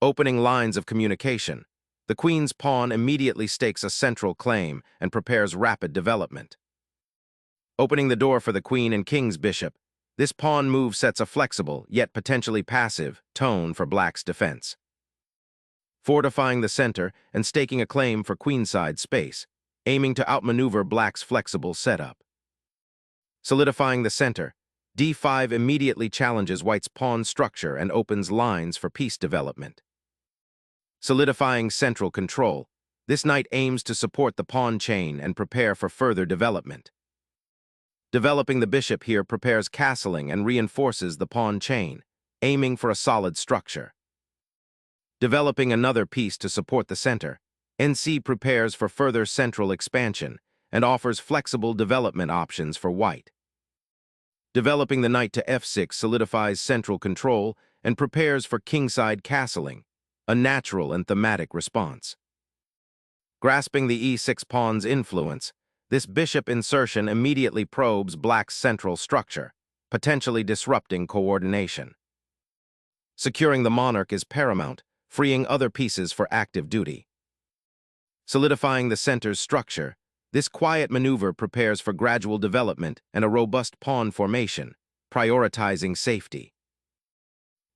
Opening lines of communication. The queen's pawn immediately stakes a central claim and prepares rapid development. Opening the door for the queen and king's bishop, this pawn move sets a flexible, yet potentially passive, tone for black's defense. Fortifying the center and staking a claim for queenside space, aiming to outmaneuver black's flexible setup. Solidifying the center, d5 immediately challenges white's pawn structure and opens lines for piece development. Solidifying central control, this knight aims to support the pawn chain and prepare for further development. Developing the bishop here prepares castling and reinforces the pawn chain, aiming for a solid structure. Developing another piece to support the center, NC prepares for further central expansion and offers flexible development options for white. Developing the knight to f6 solidifies central control and prepares for kingside castling, a natural and thematic response. Grasping the e6 pawn's influence, this bishop insertion immediately probes black's central structure, potentially disrupting coordination. Securing the monarch is paramount, freeing other pieces for active duty. Solidifying the center's structure, this quiet maneuver prepares for gradual development and a robust pawn formation, prioritizing safety.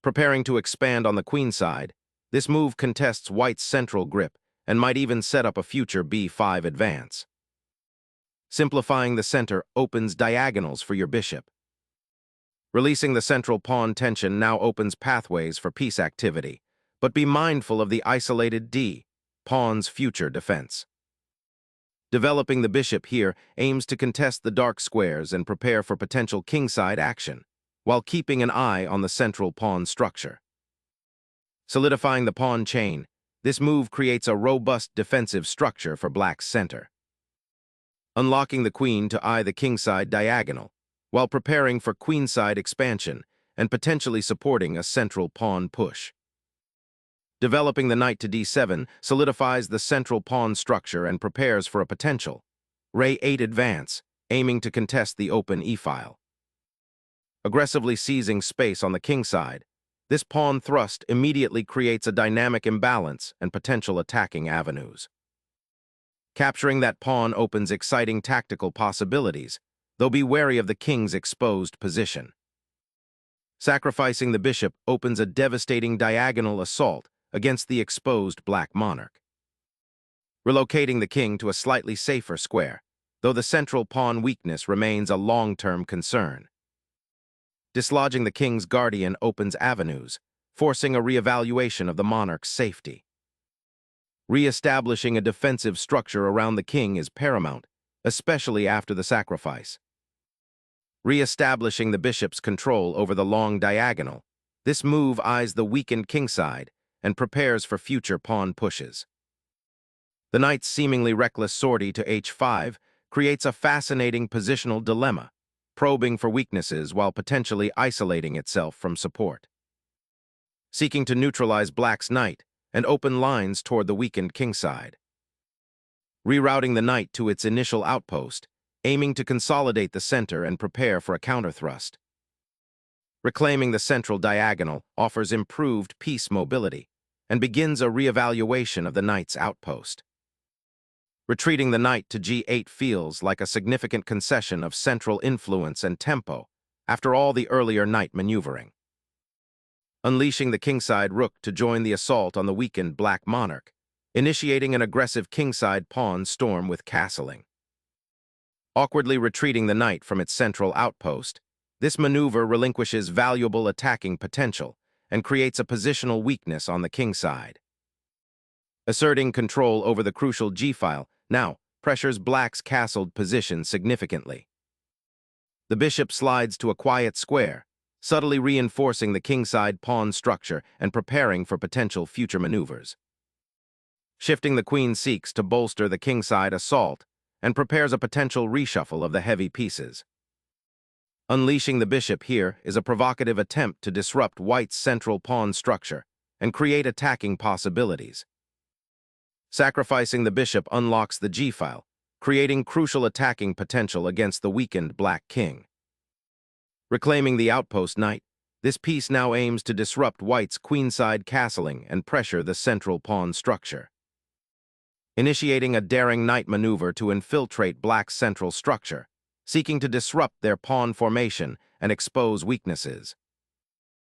Preparing to expand on the queenside, this move contests white's central grip and might even set up a future b5 advance. Simplifying the center opens diagonals for your bishop. Releasing the central pawn tension now opens pathways for piece activity, but be mindful of the isolated d, pawn's future defense. Developing the bishop here aims to contest the dark squares and prepare for potential kingside action, while keeping an eye on the central pawn structure. Solidifying the pawn chain, this move creates a robust defensive structure for black's center. Unlocking the queen to eye the kingside diagonal, while preparing for queenside expansion and potentially supporting a central pawn push. Developing the knight to d7 solidifies the central pawn structure and prepares for a potential Re8 advance, aiming to contest the open e-file. Aggressively seizing space on the kingside, this pawn thrust immediately creates a dynamic imbalance and potential attacking avenues. Capturing that pawn opens exciting tactical possibilities, though be wary of the king's exposed position. Sacrificing the bishop opens a devastating diagonal assault against the exposed black monarch. Relocating the king to a slightly safer square, though the central pawn weakness remains a long-term concern. Dislodging the king's guardian opens avenues, forcing a reevaluation of the monarch's safety. Re-establishing a defensive structure around the king is paramount, especially after the sacrifice. Re-establishing the bishop's control over the long diagonal, this move eyes the weakened kingside and prepares for future pawn pushes. The knight's seemingly reckless sortie to h5 creates a fascinating positional dilemma, probing for weaknesses while potentially isolating itself from support. Seeking to neutralize black's knight and open lines toward the weakened kingside. Rerouting the knight to its initial outpost, aiming to consolidate the center and prepare for a counterthrust. Reclaiming the central diagonal offers improved piece mobility and begins a reevaluation of the knight's outpost. Retreating the knight to g8 feels like a significant concession of central influence and tempo after all the earlier knight maneuvering. Unleashing the kingside rook to join the assault on the weakened black monarch, initiating an aggressive kingside pawn storm with castling. Awkwardly retreating the knight from its central outpost, this maneuver relinquishes valuable attacking potential and creates a positional weakness on the kingside. Asserting control over the crucial g-file now pressures black's castled position significantly. The bishop slides to a quiet square, subtly reinforcing the kingside pawn structure and preparing for potential future maneuvers. Shifting the queen seeks to bolster the kingside assault and prepares a potential reshuffle of the heavy pieces. Unleashing the bishop here is a provocative attempt to disrupt white's central pawn structure and create attacking possibilities. Sacrificing the bishop unlocks the g-file, creating crucial attacking potential against the weakened black king. Reclaiming the outpost knight, This piece now aims to disrupt white's queenside castling and pressure the central pawn structure. Initiating a daring knight maneuver to infiltrate black's central structure, seeking to disrupt their pawn formation and expose weaknesses.